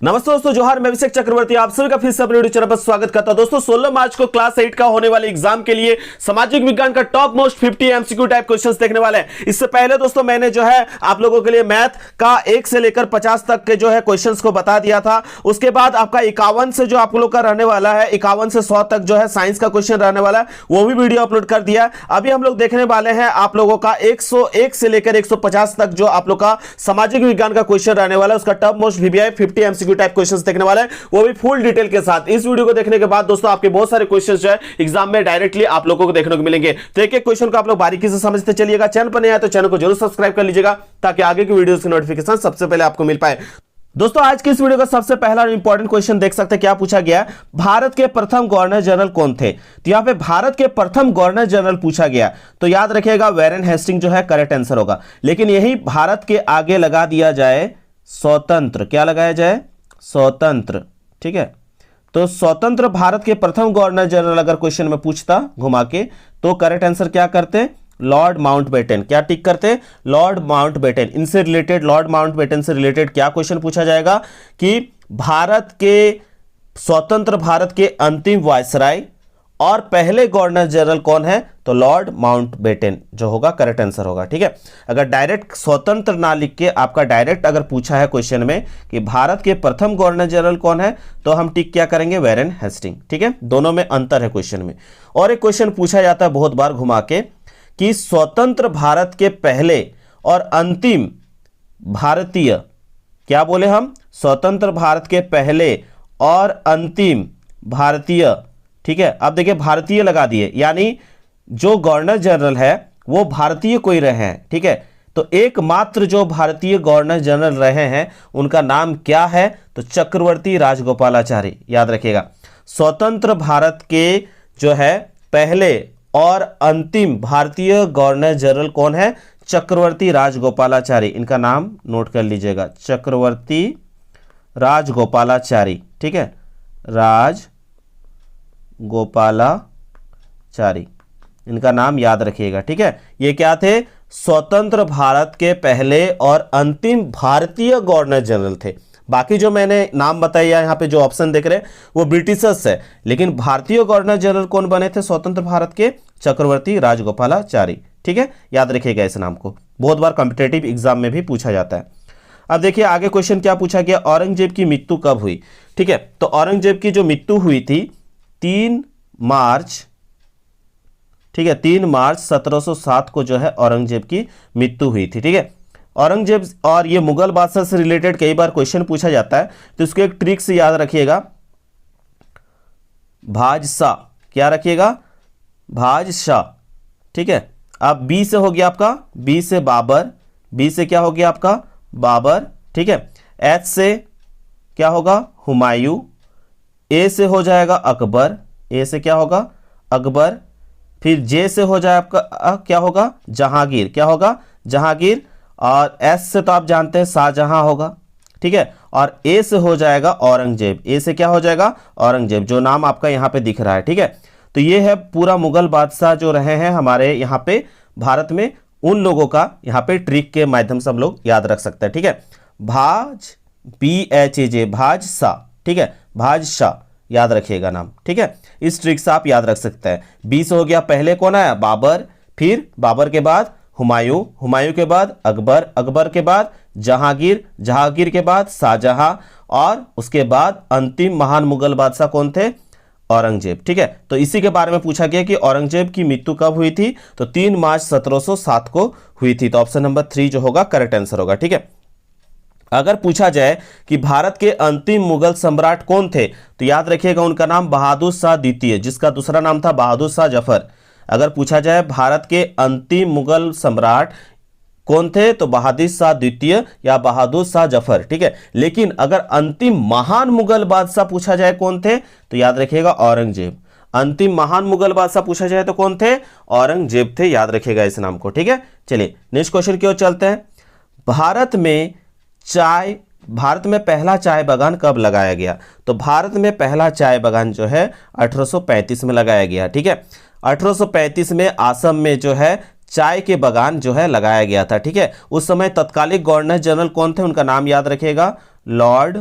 नमस्ते दोस्तों, जोहार। मैं अभिषेक चक्रवर्ती आप सभी का फिर से अपने यूट्यूब चैनल पर स्वागत करता हूं। दोस्तों 16 मार्च को क्लास 8 का होने वाले एग्जाम के लिए सामाजिक विज्ञान का top most 50 MCQ type questions देखने वाले हैं। इससे पहले दोस्तों मैंने जो है आप लोगों के लिए मैथ का 1 से लेकर 50 तक के जो है क्वेश्चंस को बता दिया था। उसके बाद आपका 51 से जो आप लोग का रहने वाला है, 51 से 100 तक जो है साइंस का क्वेश्चन रहने वाला है, वो भी वीडियो अपलोड कर दिया है। अभी हम लोग देखने वाले हैं आप लोगों का 101 से लेकर 150 तक जो आप लोग का सामाजिक विज्ञान का क्वेश्चन रहने वाला है, उसका top most VBI 50 MCQ type questions देखने वाला है, वो भी फुल डिटेल के साथ। इस वीडियो को देखने के बाद दोस्तों आपके बहुत सारे क्वेश्चंस जो है एग्जाम में डायरेक्टली आप लोगों को देखने को मिलेंगे। तो एक एक क्वेश्चन को आप लोग बारीकी से समझते चलिएगा। चैनल पर नया है तो चैनल को जरूर सब्सक्राइब कर लीजिएगा ताकि आगे की वीडियोस की नोटिफिकेशन सबसे पहले आपको मिल पाए। दोस्तों आज की इस वीडियो का सबसे पहला इंपॉर्टेंट क्वेश्चन देख सकते हैं, क्या पूछा गया। भारत के प्रथम गवर्नर जनरल कौन थे। तो यहां पे भारत के प्रथम गवर्नर जनरल पूछा गया, तो याद रखिएगा वैरेन हेस्टिंग जो है करेक्ट आंसर होगा। लेकिन यही भारत के आगे लगा दिया जाए स्वतंत्र, क्या लगाया जाए, स्वतंत्र। ठीक है, तो स्वतंत्र भारत के प्रथम गवर्नर जनरल अगर क्वेश्चन में पूछता घुमा के, तो करेक्ट आंसर क्या करते, लॉर्ड माउंटबेटन। क्या टिक करते, लॉर्ड माउंटबेटन। इनसे रिलेटेड, लॉर्ड माउंटबेटन से रिलेटेड क्या क्वेश्चन पूछा जाएगा कि भारत के स्वतंत्र भारत के अंतिम वायसराय और पहले गवर्नर जनरल कौन है, तो लॉर्ड माउंटबेटन जो होगा करेक्ट आंसर होगा। ठीक है, अगर डायरेक्ट स्वतंत्र ना लिख के आपका डायरेक्ट अगर पूछा है क्वेश्चन में कि भारत के प्रथम गवर्नर जनरल कौन है, तो हम टिक क्या करेंगे, वैरेन हेस्टिंग। ठीक है, दोनों में अंतर है क्वेश्चन में। और एक क्वेश्चन पूछा जाता है बहुत बार घुमा के कि स्वतंत्र भारत के पहले और अंतिम भारतीय, क्या बोले हम, स्वतंत्र भारत के पहले और अंतिम भारतीय। ठीक है, अब देखिए भारतीय लगा दिए, यानी जो गवर्नर जनरल है वो भारतीय कोई रहे हैं। ठीक है, तो एकमात्र जो भारतीय गवर्नर जनरल रहे हैं उनका नाम क्या है, तो चक्रवर्ती राजगोपालाचारी। याद रखिएगा, स्वतंत्र भारत के जो है पहले और अंतिम भारतीय गवर्नर जनरल कौन है, चक्रवर्ती राजगोपालाचारी। इनका नाम नोट कर लीजिएगा, चक्रवर्ती राजगोपालाचारी। ठीक है, राजगोपालाचारी, इनका नाम याद रखिएगा। ठीक है, ये क्या थे, स्वतंत्र भारत के पहले और अंतिम भारतीय गवर्नर जनरल थे। बाकी जो मैंने नाम बताया यहाँ पे जो ऑप्शन देख रहे हैं वो ब्रिटिशर्स है, लेकिन भारतीय गवर्नर जनरल कौन बने थे स्वतंत्र भारत के, चक्रवर्ती राजगोपालाचारी। ठीक है, याद रखिएगा इस नाम को, बहुत बार कॉम्पिटेटिव एग्जाम में भी पूछा जाता है। अब देखिए आगे क्वेश्चन क्या पूछा गया, औरंगजेब की मृत्यु कब हुई। ठीक है, तो औरंगजेब की जो मृत्यु हुई थी 3 मार्च, ठीक है, 3 मार्च 1707 को जो है औरंगजेब की मृत्यु हुई थी। ठीक है, औरंगजेब और ये मुगल बादशाह से रिलेटेड कई बार क्वेश्चन पूछा जाता है, तो इसको एक ट्रिक से याद रखिएगा, भाजशाह। क्या रखिएगा, भाजशाह। ठीक है, अब बी से हो गया आपका, बी से बाबर, बी से क्या हो गया आपका, बाबर। ठीक है, एच से क्या होगा, हुमायूं, ए से हो जाएगा अकबर, ए से क्या होगा, अकबर। फिर जे से हो जाए आपका क्या होगा, जहांगीर। क्या होगा, जहांगीर। और एस से तो आप जानते हैं शाहजहां होगा। ठीक है, और ए से हो जाएगा औरंगजेब, ए से क्या हो जाएगा, औरंगजेब, जो नाम आपका यहाँ पे दिख रहा है। ठीक है, तो ये है पूरा मुगल बादशाह जो रहे हैं हमारे यहाँ पे भारत में, उन लोगों का यहाँ पे ट्रिक के माध्यम से हम लोग याद रख सकते हैं। ठीक है, भाज, BHAJ, भाजशाह। ठीक है, भाजशाह याद रखिएगा नाम। ठीक है, इस ट्रिक से आप याद रख सकते हैं। 20 हो गया, पहले कौन आया, बाबर, फिर बाबर के बाद हुमायूं, हुमायूं के बाद अकबर, अकबर के बाद जहांगीर, जहांगीर के बाद शाहजहां, और उसके बाद अंतिम महान मुगल बादशाह कौन थे, औरंगजेब। ठीक है, तो इसी के बारे में पूछा गया कि औरंगजेब की मृत्यु कब हुई थी, तो 3 मार्च 1707 को हुई थी। तो ऑप्शन नंबर 3 जो होगा करेक्ट आंसर होगा। ठीक है, अगर पूछा जाए कि भारत के अंतिम मुगल सम्राट कौन थे, तो याद रखिएगा उनका नाम बहादुर शाह द्वितीय, जिसका दूसरा नाम था बहादुर शाह जफर। अगर पूछा जाए भारत के अंतिम मुगल सम्राट कौन थे, तो बहादुर शाह द्वितीय या बहादुर शाह जफर। ठीक है, लेकिन अगर अंतिम महान मुगल बादशाह पूछा जाए कौन थे, तो याद रखिएगा औरंगजेब। अंतिम महान मुगल बादशाह पूछा जाए तो कौन थे, औरंगजेब थे। याद रखिएगा इस नाम को। ठीक है, चलिए नेक्स्ट क्वेश्चन की ओर चलते हैं। भारत में पहला चाय बागान कब लगाया गया, तो भारत में पहला चाय बागान जो है 1835 में लगाया गया। ठीक है, 1835 में असम में जो है चाय के बागान जो है लगाया गया था। ठीक है, उस समय तत्कालिक गवर्नर जनरल कौन थे, उनका नाम याद रखिएगा, लॉर्ड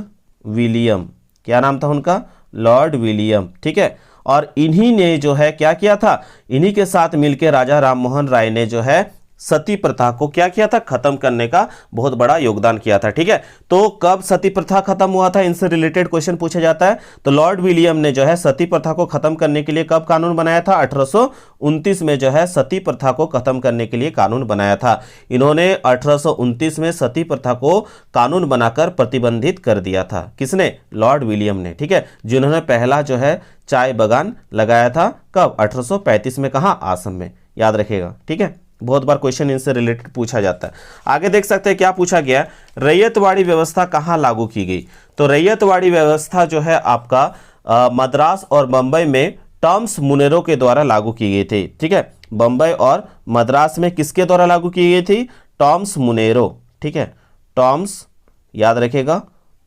विलियम। क्या नाम था उनका? Lord William. ठीक है, और इन्हीं ने जो है क्या किया था, इन्हीं के साथ मिलकर राजा राममोहन राय ने जो है सती प्रथा को क्या किया था, खत्म करने का बहुत बड़ा योगदान किया था। ठीक है, तो कब सती प्रथा खत्म हुआ था, इनसे रिलेटेड क्वेश्चन पूछा जाता है। तो लॉर्ड विलियम ने जो है सती प्रथा को खत्म करने के लिए कब कानून बनाया था? 1829 में जो है सती प्रथा को खत्म करने के लिए कानून बनाया था। इन्होंने 1829 में सती प्रथा को कानून बनाकर प्रतिबंधित कर दिया था। किसने? लॉर्ड विलियम ने। ठीक है, जिन्होंने पहला जो है चाय बागान लगाया था। कब? 1835 में। कहाँ? आसम में। याद रखिएगा। ठीक है, बहुत बार क्वेश्चन इनसे रिलेटेड पूछा जाता है। आगे देख सकते हैं क्या पूछा गया, रैयतवाड़ी व्यवस्था कहाँ लागू की गई? तो रैयतवाड़ी व्यवस्था जो है आपका मद्रास और बंबई में टॉमस मुनेरो के द्वारा लागू की गई थी। ठीक है, बंबई और मद्रास में किसके द्वारा लागू की गई थी? टॉमस मुनेरो। ठीक है, टॉमस, याद रखिएगा,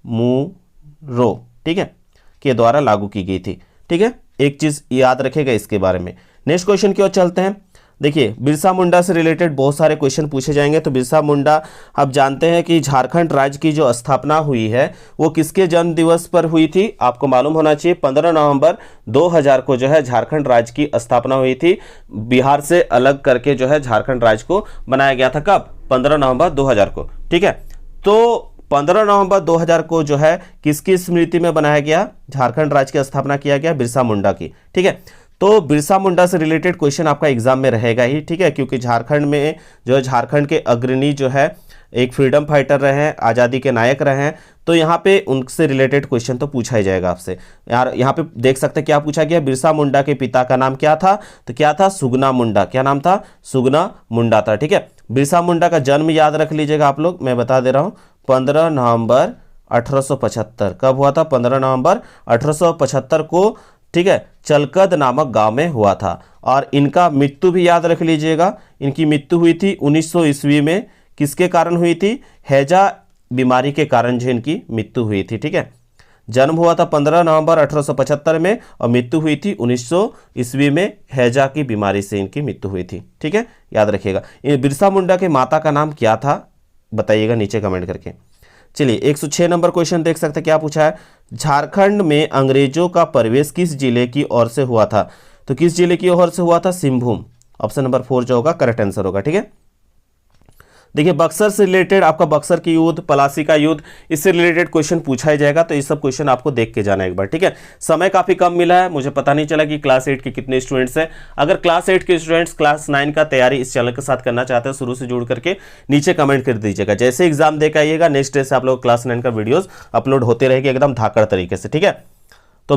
मुनेरो, ठीक है, के द्वारा लागू की गई थी। ठीक है, एक चीज याद रखिएगा इसके बारे में। नेक्स्ट क्वेश्चन की ओर चलते हैं। देखिए, बिरसा मुंडा से रिलेटेड बहुत सारे क्वेश्चन पूछे जाएंगे। तो बिरसा मुंडा, आप जानते हैं कि झारखंड राज्य की जो स्थापना हुई है वो किसके जन्म दिवस पर हुई थी? आपको मालूम होना चाहिए 15 नवंबर 2000 को जो है झारखंड राज्य की स्थापना हुई थी। बिहार से अलग करके जो है झारखंड राज्य को बनाया गया था। कब? 15 नवंबर 2000 को। ठीक है, तो 15 नवंबर 2000 को जो है किसकी स्मृति में बनाया गया? झारखंड राज्य की स्थापना किया गया बिरसा मुंडा की। ठीक है, तो बिरसा मुंडा से रिलेटेड क्वेश्चन आपका एग्जाम में रहेगा ही। ठीक है, क्योंकि झारखंड में जो है झारखंड के अग्रणी जो है एक फ्रीडम फाइटर रहे हैं, आज़ादी के नायक रहे हैं। तो यहाँ पे उनसे रिलेटेड क्वेश्चन तो पूछा ही जाएगा आपसे। यार यहाँ पे देख सकते हैं क्या पूछा गया, बिरसा मुंडा के पिता का नाम क्या था? तो क्या था? सुगना मुंडा। क्या नाम था? सुगना मुंडा था। ठीक है, बिरसा मुंडा का जन्म याद रख लीजिएगा आप लोग, मैं बता दे रहा हूँ, 15 नवंबर 1875। कब हुआ था? 15 नवंबर 1875 को। ठीक है, चलकद नामक गांव में हुआ था। और इनका मृत्यु भी याद रख लीजिएगा, इनकी मृत्यु हुई थी 1900 ईस्वी में। किसके कारण हुई थी? हैजा बीमारी के कारण जो इनकी मृत्यु हुई थी। ठीक है, जन्म हुआ था 15 नवंबर 1875 में और मृत्यु हुई थी 1900 ईस्वी में। हैजा की बीमारी से इनकी मृत्यु हुई थी। ठीक है, याद रखिएगा। बिरसा मुंडा के माता का नाम क्या था बताइएगा नीचे कमेंट करके। चलिए 106 नंबर क्वेश्चन देख सकते हैं क्या पूछा है, झारखंड में अंग्रेजों का प्रवेश किस जिले की ओर से हुआ था? तो किस जिले की ओर से हुआ था? सिंहभूम। ऑप्शन नंबर 4 जो होगा करेक्ट आंसर होगा। ठीक है, देखिए बक्सर से रिलेटेड आपका बक्सर की युद्ध, पलासी का युद्ध, इससे रिलेटेड क्वेश्चन पूछा ही जाएगा। तो ये सब क्वेश्चन आपको देख के जाना एक बार। ठीक है, समय काफी कम मिला है, मुझे पता नहीं चला कि क्लास 8 के कितने स्टूडेंट्स हैं। अगर क्लास 8 के स्टूडेंट्स क्लास 9 का तैयारी इस चैनल के साथ करना चाहते हैं शुरू से जुड़ करके, नीचे कमेंट कर दीजिएगा। जैसे एग्जाम दे के आइएगा नेक्स्ट डे से आप लोग क्लास 9 का वीडियोज अपलोड होते रहेगी एकदम धाकड़ तरीके से। ठीक है, तो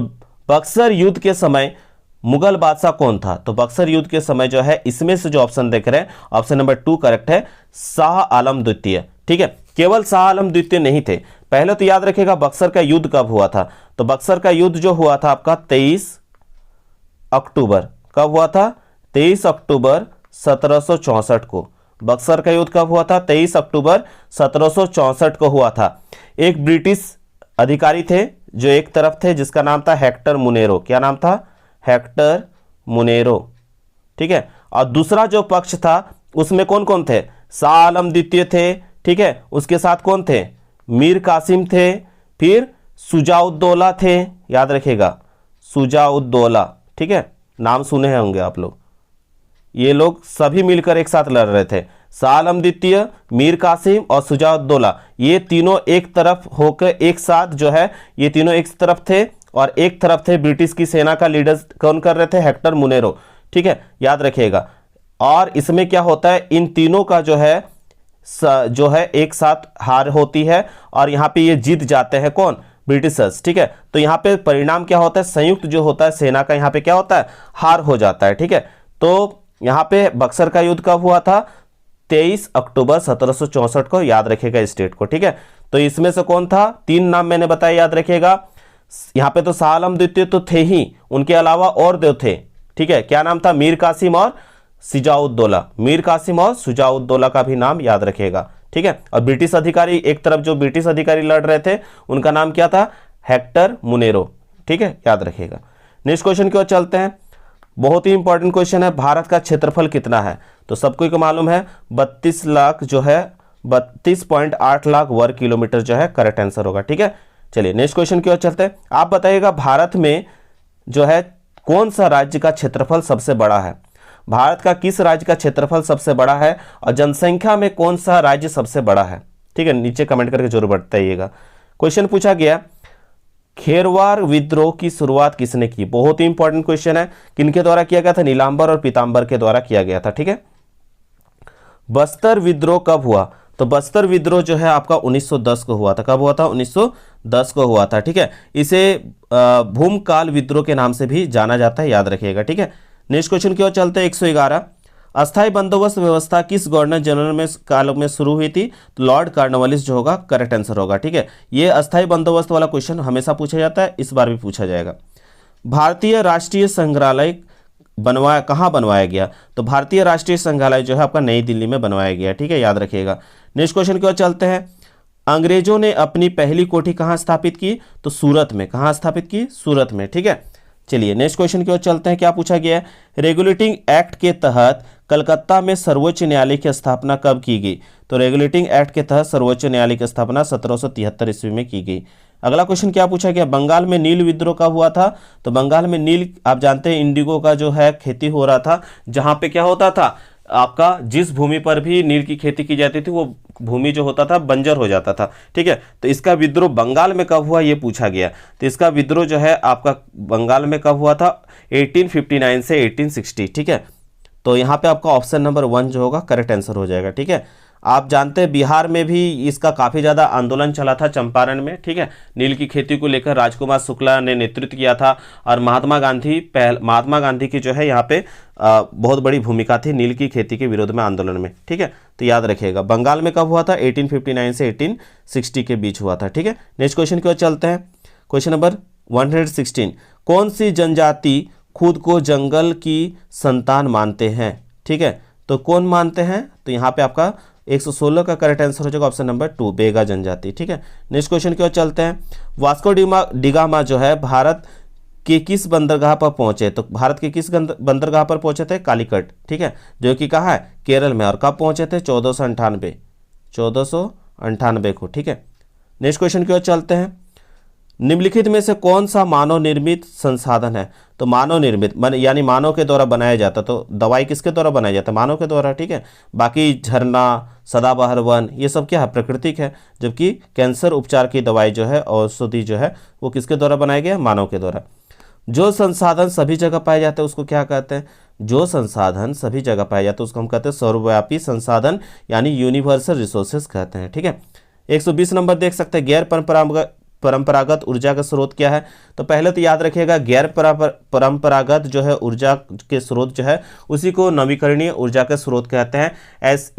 बक्सर युद्ध के समय मुगल बादशाह कौन था? तो बक्सर युद्ध के समय जो है इसमें से जो ऑप्शन देख रहे हैं ऑप्शन नंबर 2 करेक्ट है, शाह आलम द्वितीय। ठीक है, केवल शाह आलम द्वितीय नहीं थे। पहले तो याद रखिएगा बक्सर का युद्ध कब हुआ था? तो बक्सर का युद्ध जो हुआ था आपका 23 अक्टूबर। कब हुआ था? 23 अक्टूबर 1764 को। बक्सर का युद्ध कब हुआ था? 23 अक्टूबर 1764 को हुआ था। एक ब्रिटिश अधिकारी थे जो एक तरफ थे जिसका नाम था हेक्टर मुनेरो। क्या नाम था? हेक्टर मुनेरो। ठीक है, और दूसरा जो पक्ष था उसमें कौन कौन थे? शाह आलम द्वितीय थे। ठीक है, उसके साथ कौन थे? मीर कासिम थे, फिर सुजाउद्दौला थे। याद रखिएगा सुजाउद्दौला। ठीक है, नाम सुने होंगे आप लोग। ये लोग सभी मिलकर एक साथ लड़ रहे थे। शाह आलम द्वितीय, मीर कासिम और सुजाउद्दौला, ये तीनों एक तरफ होकर एक साथ जो है ये तीनों एक तरफ थे और एक तरफ थे ब्रिटिश की सेना का लीडर कौन कर रहे थे? हेक्टर मुनेरो। ठीक है, याद रखिएगा। और इसमें क्या होता है, इन तीनों का जो है एक साथ हार होती है और यहाँ पे ये जीत जाते हैं कौन? ब्रिटिशर्स। ठीक है, तो यहाँ पे परिणाम क्या होता है? संयुक्त जो होता है सेना का यहाँ पे क्या होता है? हार हो जाता है। ठीक है, तो यहाँ पे बक्सर का युद्ध कब हुआ था? 23 अक्टूबर 1764 को। याद रखिएगा इस डेट को। ठीक है, तो इसमें से कौन था? 3 नाम मैंने बताया, याद रखिएगा। यहाँ पे तो शाह आलम द्वितीय तो थे ही, उनके अलावा और दो थे। ठीक है, क्या नाम था? मीर कासिम और सुजाउद्दौला। मीर कासिम और सुजाउद्दौला का भी नाम याद रखिएगा। ठीक है, और ब्रिटिश अधिकारी एक तरफ जो ब्रिटिश अधिकारी लड़ रहे थे उनका नाम क्या था? हेक्टर मुनेरो। ठीक है, याद रखिएगा। नेक्स्ट क्वेश्चन की ओर चलते हैं। बहुत ही इंपॉर्टेंट क्वेश्चन है, भारत का क्षेत्रफल कितना है? तो सबको को मालूम है 32 लाख जो है 32.8 लाख वर्ग किलोमीटर जो है करेक्ट आंसर होगा। ठीक है, चलिए नेक्स्ट क्वेश्चन की ओर चलते हैं। आप बताइएगा भारत में जो है कौन सा राज्य का क्षेत्रफल सबसे बड़ा है, भारत का किस राज्य का क्षेत्रफल सबसे बड़ा है और जनसंख्या में कौन सा राज्य सबसे बड़ा है, ठीक है, नीचे कमेंट करके जरूर बताइएगा। क्वेश्चन पूछा गया खेरवार विद्रोह की शुरुआत किसने की, बहुत ही इंपॉर्टेंट क्वेश्चन है, किनके द्वारा किया गया था, नीलांबर और पीतांबर के द्वारा किया गया था, ठीक है। बस्तर विद्रोह कब हुआ, तो बस्तर विद्रोह जो है आपका 1910 को हुआ था, कब हुआ था, 1910 को हुआ था, ठीक है। इसे भूमकाल विद्रोह के नाम से भी जाना जाता है, याद रखिएगा, ठीक है। नेक्स्ट क्वेश्चन की ओर चलते हैं। 111 अस्थायी बंदोबस्त व्यवस्था किस गवर्नर जनरल में काल में शुरू हुई थी, तो लॉर्ड कॉर्नवालिस जो होगा करेक्ट आंसर होगा, ठीक है। ये अस्थायी बंदोबस्त वाला क्वेश्चन हमेशा पूछा जाता है, इस बार भी पूछा जाएगा। भारतीय राष्ट्रीय संग्रहालय कहाँ बनवाया गया, तो भारतीय राष्ट्रीय संग्रहालय जो है आपका नई दिल्ली में बनवाया गया, ठीक है, याद रखिएगा। नेक्स्ट क्वेश्चन की ओर चलते हैं। अंग्रेजों ने अपनी पहली कोठी कहाँ स्थापित की, तो सूरत में, कहाँ स्थापित की, सूरत में, ठीक है। चलिए नेक्स्ट क्वेश्चन की ओर चलते हैं। क्या पूछा गया है, रेगुलेटिंग एक्ट के तहत कलकत्ता में सर्वोच्च न्यायालय की स्थापना कब की गई, तो रेगुलेटिंग एक्ट के तहत सर्वोच्च न्यायालय की स्थापना 1773 ईस्वी में की गई। अगला क्वेश्चन क्या पूछा गया, बंगाल में नील विद्रोह कब हुआ था, तो बंगाल में नील, आप जानते हैं इंडिगो का जो है खेती हो रहा था, जहां पे क्या होता था आपका, जिस भूमि पर भी नील की खेती की जाती थी वो भूमि जो होता था बंजर हो जाता था, ठीक है। तो इसका विद्रोह बंगाल में कब हुआ ये पूछा गया, तो इसका विद्रोह जो है आपका बंगाल में कब हुआ था, 1859 से 1860, ठीक है। तो यहाँ पे आपका ऑप्शन नंबर 1 जो होगा करेक्ट आंसर हो जाएगा, ठीक है। आप जानते हैं बिहार में भी इसका काफ़ी ज़्यादा आंदोलन चला था चंपारण में, ठीक है, नील की खेती को लेकर राजकुमार शुक्ला ने नेतृत्व किया था और महात्मा गांधी की जो है यहाँ पे बहुत बड़ी भूमिका थी नील की खेती के विरोध में आंदोलन में, ठीक है। तो याद रखिएगा बंगाल में कब हुआ था, 1859 से 1860 के बीच हुआ था, ठीक है। नेक्स्ट क्वेश्चन की ओर चलते हैं। क्वेश्चन नंबर 116 कौन सी जनजाति खुद को जंगल की संतान मानते हैं, ठीक है, तो कौन मानते हैं, तो यहाँ पे आपका 116 का करेक्ट आंसर हो जाएगा ऑप्शन नंबर 2 बेगा जनजाति, ठीक है। नेक्स्ट क्वेश्चन की ओर चलते हैं। वास्को डिगामा जो है भारत के किस बंदरगाह पर पहुंचे, तो भारत के किस बंदरगाह पर पहुंचे थे, कालीकट, ठीक है, जो कि कहाँ है, केरल में, और कब पहुंचे थे, 1498 को, ठीक है। नेक्स्ट क्वेश्चन की ओर चलते हैं। निम्नलिखित में से कौन सा मानव निर्मित संसाधन है, तो मानव निर्मित यानी मानव के द्वारा बनाया जाता, तो दवाई किसके द्वारा बनाया जाता है, मानव के द्वारा, ठीक है। बाकी झरना, सदाबहार वन, ये सब क्या है, प्राकृतिक है, जबकि कैंसर उपचार की दवाई जो है, औषधि जो है, वो किसके द्वारा बनाया गया, मानव के द्वारा। जो संसाधन सभी जगह पाए जाते हैं उसको क्या कहते हैं, जो संसाधन सभी जगह पाए जाते हैं उसको हम कहते हैं सर्वव्यापी संसाधन, यानी यूनिवर्सल रिसोर्सेज कहते हैं, ठीक है। 120 नंबर देख सकते हैं। गैर परंपरागत ऊर्जा का स्रोत क्या है, तो पहले तो याद रखिएगा गैर परंपरागत जो है ऊर्जा के स्रोत जो है उसी को नवीकरणीय ऊर्जा के स्रोत कहते हैं।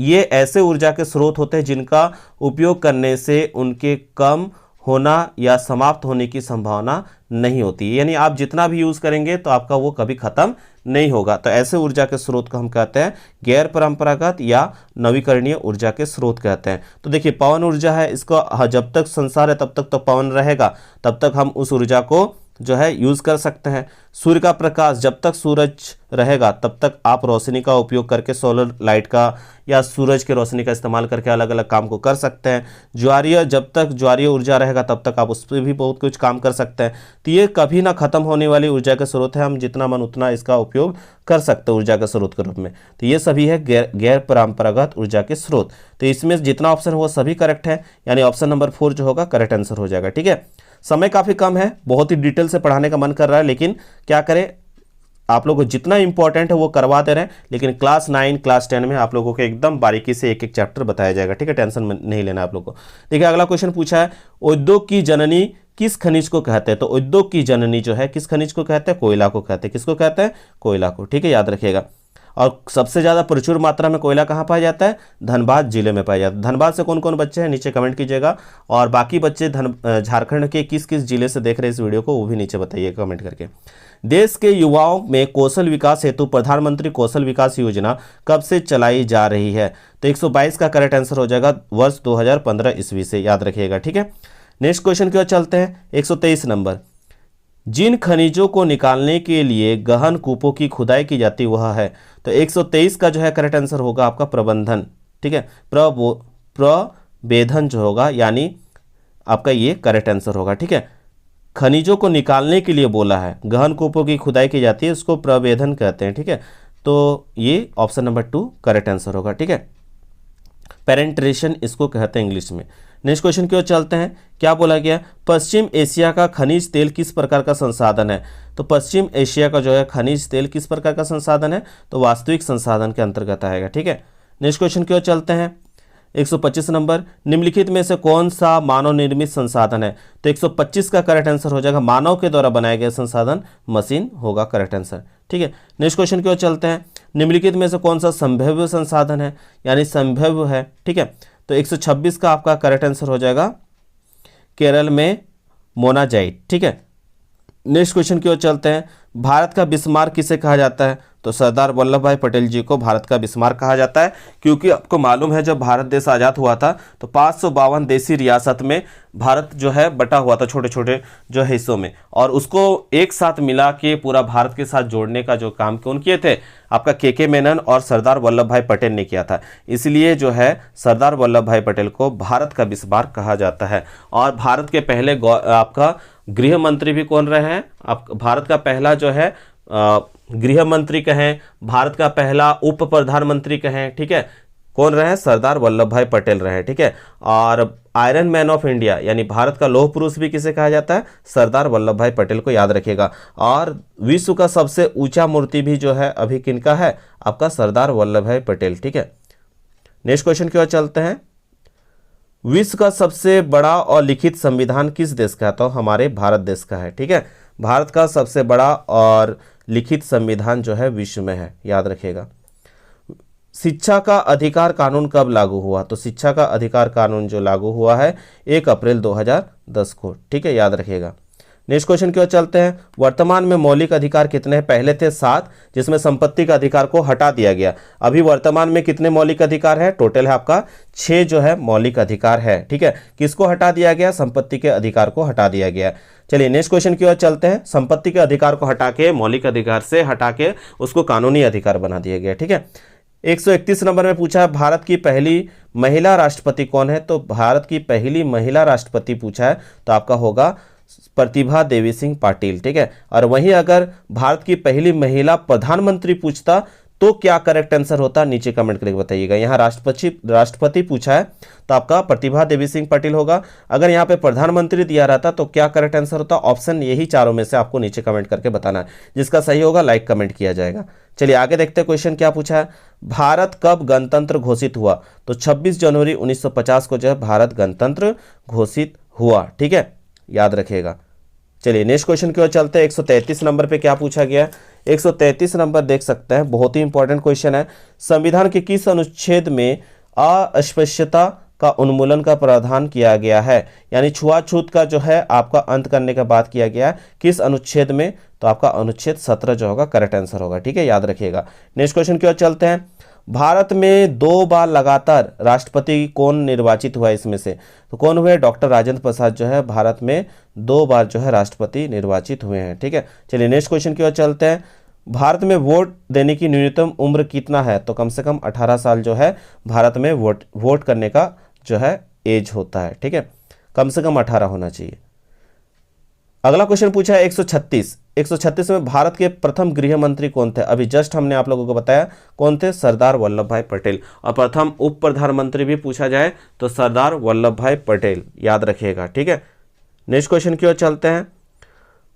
ये ऐसे ऊर्जा के स्रोत होते हैं जिनका उपयोग करने से उनके कम होना या समाप्त होने की संभावना नहीं होती, यानी आप जितना भी यूज करेंगे तो आपका वो कभी खत्म नहीं होगा। तो ऐसे ऊर्जा के स्रोत को हम कहते हैं गैर परंपरागत या नवीकरणीय ऊर्जा के स्रोत कहते हैं। तो देखिए पवन ऊर्जा है, इसको जब तक संसार है तब तक तो पवन रहेगा, तब तक हम उस ऊर्जा को जो है यूज कर सकते हैं। सूर्य का प्रकाश, जब तक सूरज रहेगा तब तक आप रोशनी का उपयोग करके सोलर लाइट का या सूरज की रोशनी का इस्तेमाल करके अलग अलग काम को कर सकते हैं। ज्वारीय, जब तक ज्वारीय ऊर्जा रहेगा तब तक आप उस पर भी बहुत कुछ काम कर सकते हैं। तो ये कभी ना खत्म होने वाली ऊर्जा का स्रोत है, हम जितना मन उतना इसका उपयोग कर सकते हैं ऊर्जा के स्रोत के रूप में। तो ये सभी है गैर परंपरागत ऊर्जा के स्रोत। तो इसमें जितना ऑप्शन हो वो सभी करेक्ट है, यानी ऑप्शन नंबर 4 जो होगा करेक्ट आंसर हो जाएगा, ठीक है। समय काफ़ी कम है, बहुत ही डिटेल से पढ़ाने का मन कर रहा है, लेकिन क्या करें, आप लोगों को जितना इंपॉर्टेंट है वो करवा दे रहे हैं, लेकिन क्लास 9 क्लास 10 में आप लोगों को एकदम बारीकी से एक एक चैप्टर बताया जाएगा, ठीक है, टेंशन नहीं लेना आप लोगों को। देखिए अगला क्वेश्चन पूछा है, उद्योग की जननी किस खनिज को कहते हैं, तो उद्योग की जननी जो है किस खनिज को कहते हैं, कोयला को कहते हैं। किसको कहते हैं, कोयला को, ठीक है, याद रखिएगा। और सबसे ज़्यादा प्रचुर मात्रा में कोयला कहाँ पाया जाता है, धनबाद जिले में पाया जाता है। धनबाद से कौन कौन बच्चे हैं नीचे कमेंट कीजिएगा, और बाकी बच्चे झारखंड के किस किस जिले से देख रहे हैं इस वीडियो को वो भी नीचे बताइए कमेंट करके। देश के युवाओं में कौशल विकास हेतु प्रधानमंत्री कौशल विकास योजना कब से चलाई जा रही है, तो 122 का करेक्ट आंसर हो जाएगा वर्ष 2015 ईस्वी से, याद रखिएगा, ठीक है। नेक्स्ट क्वेश्चन की ओर चलते हैं। 123 नंबर, जिन खनिजों को निकालने के लिए गहन कूपों की खुदाई की जाती वह है, तो 123 का जो है करेक्ट आंसर होगा आपका प्रबंधन, ठीक है, प्रवेधन जो होगा, यानी आपका ये करेक्ट आंसर होगा। ठीक है, खनिजों को निकालने के लिए बोला है, गहन कूपों की खुदाई की जाती है, उसको प्रवेधन कहते हैं। ठीक है, तो ये ऑप्शन नंबर 2 करेक्ट आंसर होगा। ठीक है, पेरेंट्रेशन इसको कहते हैं इंग्लिश में। नेक्स्ट क्वेश्चन की ओर चलते हैं। क्या बोला गया, पश्चिम एशिया का खनिज तेल किस प्रकार का संसाधन है? तो पश्चिम एशिया का जो है खनिज तेल किस प्रकार का संसाधन है? तो वास्तविक संसाधन के अंतर्गत आएगा। ठीक है, नेक्स्ट क्वेश्चन की ओर चलते हैं। 125 नंबर, निम्नलिखित में से कौन सा मानव निर्मित संसाधन है? तो 125 का करेक्ट आंसर हो जाएगा मानव के द्वारा बनाया गया संसाधन, मशीन होगा करेक्ट आंसर। ठीक है, नेक्स्ट क्वेश्चन की ओर चलते हैं। निम्नलिखित में से कौन सा संभाव्य संसाधन है, यानी संभाव्य है? ठीक है, तो 126 का आपका करेक्ट आंसर हो जाएगा केरल में मोनाजाइट। ठीक है, नेक्स्ट क्वेश्चन की ओर चलते हैं। भारत का बिस्मार्क किसे कहा जाता है? तो सरदार वल्लभ भाई पटेल जी को भारत का बिस्मार्क कहा जाता है, क्योंकि आपको मालूम है जब भारत देश आज़ाद हुआ था तो 552 देशी रियासत में भारत जो है बटा हुआ था छोटे छोटे जो हिस्सों में, और उसको एक साथ मिला के पूरा भारत के साथ जोड़ने का जो काम कौन किए थे? आपका के मेनन और सरदार वल्लभ भाई पटेल ने किया था। इसलिए जो है सरदार वल्लभ भाई पटेल को भारत का बिस्मार्क कहा जाता है। और भारत के पहले आपका गृह मंत्री भी कौन रहे हैं? आप भारत का पहला जो है गृह मंत्री कहें, भारत का पहला उप प्रधानमंत्री कहें, ठीक है, कौन रहे? सरदार वल्लभ भाई पटेल रहे। ठीक है, और आयरन मैन ऑफ इंडिया यानी भारत का लौह पुरुष भी किसे कहा जाता है? सरदार वल्लभ भाई पटेल को याद रखिएगा। और विश्व का सबसे ऊंचा मूर्ति भी जो है अभी किनका है? आपका सरदार वल्लभ भाई पटेल। ठीक है, नेक्स्ट क्वेश्चन की ओर चलते हैं। विश्व का सबसे बड़ा और लिखित संविधान किस देश का है? तो हमारे भारत देश का है। ठीक है, भारत का सबसे बड़ा और लिखित संविधान जो है विश्व में है, याद रखिएगा। शिक्षा का अधिकार कानून कब लागू हुआ? तो शिक्षा का अधिकार कानून जो लागू हुआ है 1 अप्रैल 2010 को। ठीक है, याद रखिएगा। नेक्स्ट क्वेश्चन की ओर चलते हैं। वर्तमान में मौलिक अधिकार कितने हैं? पहले थे 7, जिसमें संपत्ति का अधिकार को हटा दिया गया। अभी वर्तमान में कितने मौलिक अधिकार है? टोटल है आपका 6 जो है मौलिक अधिकार है। ठीक है, किसको हटा दिया गया? संपत्ति के अधिकार को हटा दिया गया। चलिए नेक्स्ट क्वेश्चन की ओर चलते हैं। संपत्ति के अधिकार को हटा के, मौलिक अधिकार से हटा के उसको कानूनी अधिकार बना दिया गया। ठीक है, 131 नंबर में पूछा है भारत की पहली महिला राष्ट्रपति कौन है? तो भारत की पहली महिला राष्ट्रपति पूछा है तो आपका होगा प्रतिभा देवी सिंह पाटिल। ठीक है, और वहीं अगर भारत की पहली महिला प्रधानमंत्री पूछता तो क्या करेक्ट आंसर होता? नीचे कमेंट करके बताइएगा। यहाँ राष्ट्रपति पूछा है तो आपका प्रतिभा देवी सिंह पाटिल होगा। अगर यहाँ पे प्रधानमंत्री दिया रहता तो क्या करेक्ट आंसर होता? ऑप्शन यही चारों में से आपको नीचे कमेंट करके बताना है। जिसका सही होगा लाइक कमेंट किया जाएगा। चलिए आगे देखते हैं क्वेश्चन क्या पूछा है। भारत कब गणतंत्र घोषित हुआ? तो 26 जनवरी 1950 को जो है भारत गणतंत्र घोषित हुआ। ठीक है, याद रखिएगा। चलिए नेक्स्ट क्वेश्चन की ओर चलते हैं। 133 नंबर पे क्या पूछा गया? 133 नंबर देख सकते हैं, बहुत ही इंपॉर्टेंट क्वेश्चन है। संविधान के किस अनुच्छेद में अस्पृश्यता का उन्मूलन का प्रावधान किया गया है? यानी छुआछूत का जो है आपका अंत करने का बात किया गया है, किस अनुच्छेद में? तो आपका अनुच्छेद 17 जो होगा करेक्ट आंसर होगा। ठीक है, याद रखिएगा। नेक्स्ट क्वेश्चन की ओर चलते हैं। भारत में 2 बार लगातार राष्ट्रपति कौन निर्वाचित हुआ? इसमें से तो कौन हुए? डॉक्टर राजेंद्र प्रसाद जो है भारत में 2 बार जो है राष्ट्रपति निर्वाचित हुए हैं। ठीक है, चलिए नेक्स्ट क्वेश्चन की ओर चलते हैं। भारत में वोट देने की न्यूनतम उम्र कितना है? तो कम से कम 18 साल जो है भारत में वोट करने का जो है एज होता है। ठीक है, कम से कम 18 होना चाहिए। अगला क्वेश्चन पूछा है 136 में भारत के प्रथम गृह मंत्री कौन थे? अभी जस्ट हमने आप लोगों को बताया कौन थे? सरदार वल्लभ भाई पटेल। और प्रथम उप प्रधानमंत्री भी पूछा जाए तो सरदार वल्लभ भाई पटेल, याद रखिएगा। ठीक है, नेक्स्ट क्वेश्चन की ओर चलते हैं।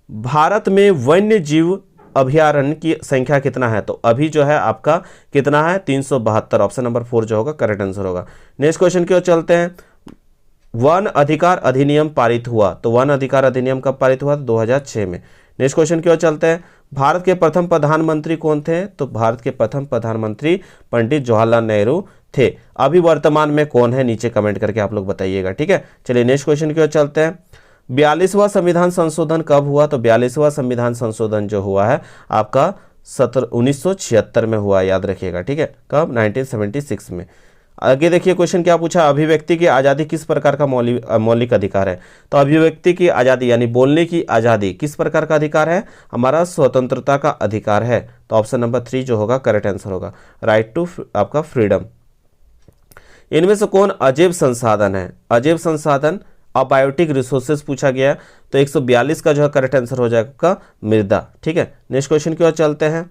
भारत में वन्य जीव अभयारण्य की संख्या कितना है? तो अभी जो है आपका कितना है? 372। ऑप्शन नंबर 4 जो होगा करेक्ट आंसर होगा। नेक्स्ट क्वेश्चन की ओर चलते हैं। वन अधिकार अधिनियम पारित हुआ, तो वन अधिकार अधिनियम कब पारित हुआ? 2006 में। नेक्स्ट क्वेश्चन की ओर चलते हैं। भारत के प्रथम प्रधानमंत्री कौन थे? तो भारत के प्रथम प्रधानमंत्री पंडित जवाहरलाल नेहरू थे। अभी वर्तमान में कौन है? नीचे कमेंट करके आप लोग बताइएगा। ठीक है, चलिए नेक्स्ट क्वेश्चन की ओर चलते हैं। 42वां संविधान संशोधन कब हुआ? तो 42वां संविधान संशोधन जो हुआ है आपका 1976 में हुआ, याद रखिएगा। ठीक है, कब? 1976 में। आगे देखिए क्वेश्चन क्या पूछा। अभिव्यक्ति की आज़ादी किस प्रकार का मौलिक अधिकार है? तो अभिव्यक्ति की आज़ादी यानी बोलने की आज़ादी किस प्रकार का अधिकार है? हमारा स्वतंत्रता का अधिकार है। तो ऑप्शन नंबर 3 जो होगा करेक्ट आंसर होगा, राइट टू आपका फ्रीडम। इनमें से कौन अजैव संसाधन है? अजैव संसाधन अबायोटिक रिसोर्सेज पूछा गया तो 142 का जो है करेक्ट आंसर हो जाएगा आपका मृदा। ठीक है, नेक्स्ट क्वेश्चन की ओर चलते हैं।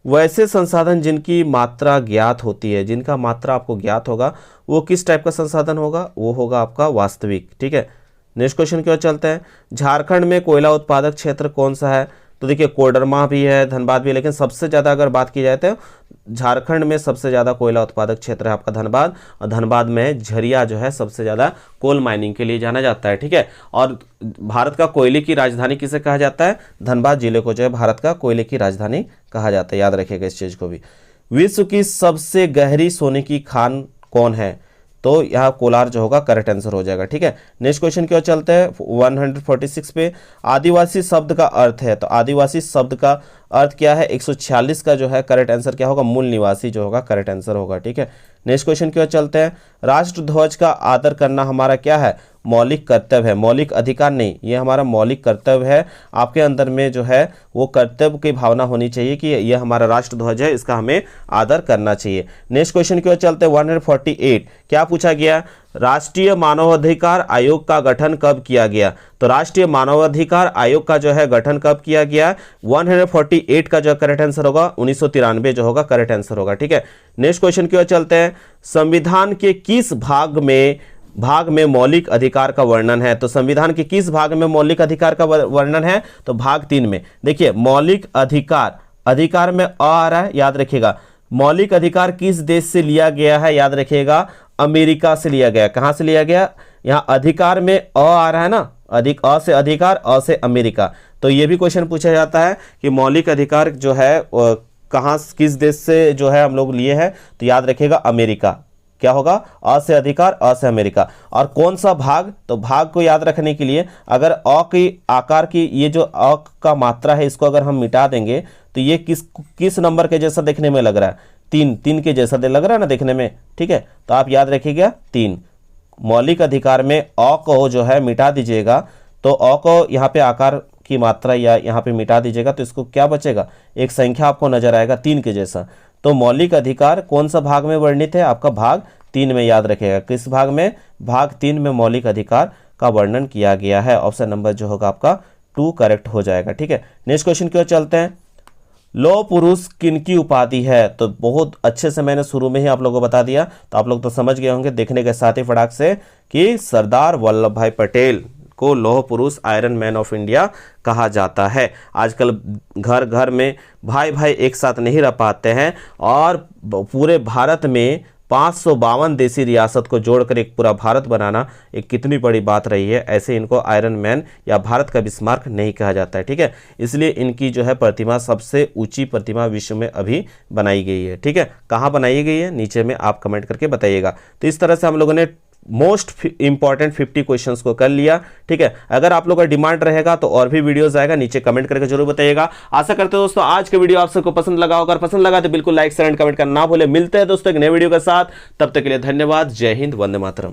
वैसे संसाधन जिनकी मात्रा ज्ञात होती है, जिनका मात्रा आपको ज्ञात होगा, वो किस टाइप का संसाधन होगा? वो होगा आपका वास्तविक। ठीक है, नेक्स्ट क्वेश्चन की ओर चलते हैं। झारखंड में कोयला उत्पादक क्षेत्र कौन सा है? तो देखिए कोडरमा भी है, धनबाद भी है, लेकिन सबसे ज़्यादा अगर बात की जाए तो झारखंड में सबसे ज़्यादा कोयला उत्पादक क्षेत्र है आपका धनबाद, और धनबाद में झरिया जो है सबसे ज़्यादा कोल माइनिंग के लिए जाना जाता है। ठीक है, और भारत का कोयले की राजधानी किसे कहा जाता है? धनबाद जिले को जो है भारत का कोयले की राजधानी कहा जाता है, याद रखिएगा इस चीज़ को भी। विश्व की सबसे गहरी सोने की खान कौन है? तो यहाँ कोलार जो होगा करेक्ट आंसर हो जाएगा। ठीक है, नेक्स्ट क्वेश्चन की ओर चलते हैं 146 पे। आदिवासी शब्द का अर्थ है, तो आदिवासी शब्द का अर्थ क्या है? 146 का जो है करेक्ट आंसर क्या होगा? मूल निवासी जो होगा करेक्ट आंसर होगा। ठीक है, नेक्स्ट क्वेश्चन की ओर चलते हैं। राष्ट्र ध्वज का आदर करना हमारा क्या है? मौलिक कर्तव्य है, मौलिक अधिकार नहीं, ये हमारा मौलिक कर्तव्य है। आपके अंदर में जो है वो कर्तव्य की भावना होनी चाहिए कि ये हमारा राष्ट्र ध्वज है, इसका हमें आदर करना चाहिए। नेक्स्ट क्वेश्चन की ओर चलते हैं 148। क्या पूछा गया? राष्ट्रीय मानवाधिकार आयोग का गठन कब किया गया? तो राष्ट्रीय मानवाधिकार आयोग का जो है गठन कब किया गया? 148 का जो करेक्ट आंसर होगा 1993 जो होगा करेक्ट आंसर होगा। ठीक है, नेक्स्ट क्वेश्चन की ओर चलते हैं। संविधान के किस भाग में मौलिक अधिकार का वर्णन है? तो संविधान के किस भाग में मौलिक अधिकार का वर्णन है? तो भाग 3 में। देखिए मौलिक अधिकार में आ रहा है, याद रखिएगा। मौलिक अधिकार किस देश से लिया गया है? याद रखिएगा अमेरिका से लिया गया। कहां से लिया गया? यहां अधिकार में आ रहा है ना, अ से अधिकार, अ से अमेरिका। तो ये भी क्वेश्चन पूछा जाता है कि मौलिक अधिकार जो है कहां किस देश से जो है हम लोग लिए हैं? तो याद रखिएगा अमेरिका। क्या होगा? अ से अधिकार, अ से अमेरिका। और कौन सा भाग? तो भाग को याद रखने के लिए अगर अ की आकार की ये जो अ का मात्रा है इसको अगर हम मिटा देंगे तो ये किस नंबर के जैसा देखने में लग रहा है? 3 के जैसा लग रहा है ना देखने में। ठीक है, तो आप याद रखिएगा 3। मौलिक अधिकार में अ को जो है मिटा दीजिएगा, तो अ को यहाँ पे आकार की मात्रा या यहाँ पे मिटा दीजिएगा तो इसको क्या बचेगा? एक संख्या आपको नजर आएगा 3 के जैसा। तो मौलिक अधिकार कौन सा भाग में वर्णित है? आपका भाग 3 में, याद रखिएगा। किस भाग में? भाग 3 में मौलिक अधिकार का वर्णन किया गया है। ऑप्शन नंबर जो होगा आपका 2 करेक्ट हो जाएगा। ठीक है, नेक्स्ट क्वेश्चन की ओर चलते हैं। लौह पुरुष किनकी उपाधि है? तो बहुत अच्छे से मैंने शुरू में ही आप लोगों को बता दिया, तो आप लोग तो समझ गए होंगे देखने के साथ ही फटाक से कि सरदार वल्लभ भाई पटेल को लौह पुरुष, आयरन मैन ऑफ इंडिया कहा जाता है। आजकल घर घर में भाई भाई एक साथ नहीं रह पाते हैं और पूरे भारत में 552 देसी रियासत को जोड़कर एक पूरा भारत बनाना एक कितनी बड़ी बात रही है। ऐसे इनको आयरन मैन या भारत का बिस्मार्क नहीं कहा जाता है। ठीक है, इसलिए इनकी जो है प्रतिमा सबसे ऊंची प्रतिमा विश्व में अभी बनाई गई है। ठीक है, कहाँ बनाई गई है नीचे में आप कमेंट करके बताइएगा। तो इस तरह से हम लोगों ने मोस्ट इंपॉर्टेंट 50 क्वेश्चंस को कर लिया। ठीक है, अगर आप लोगों का डिमांड रहेगा तो और भी वीडियोस आएगा, नीचे कमेंट करके जरूर बताइएगा। आशा करते हैं दोस्तों आज के वीडियो आप सबको पसंद लगा होगा, पसंद लगा तो बिल्कुल लाइक शेयर एंड कमेंट करना ना भूले। मिलते हैं दोस्तों एक नए वीडियो के साथ, तब तक के लिए धन्यवाद। जय हिंद, वंदे मातरम।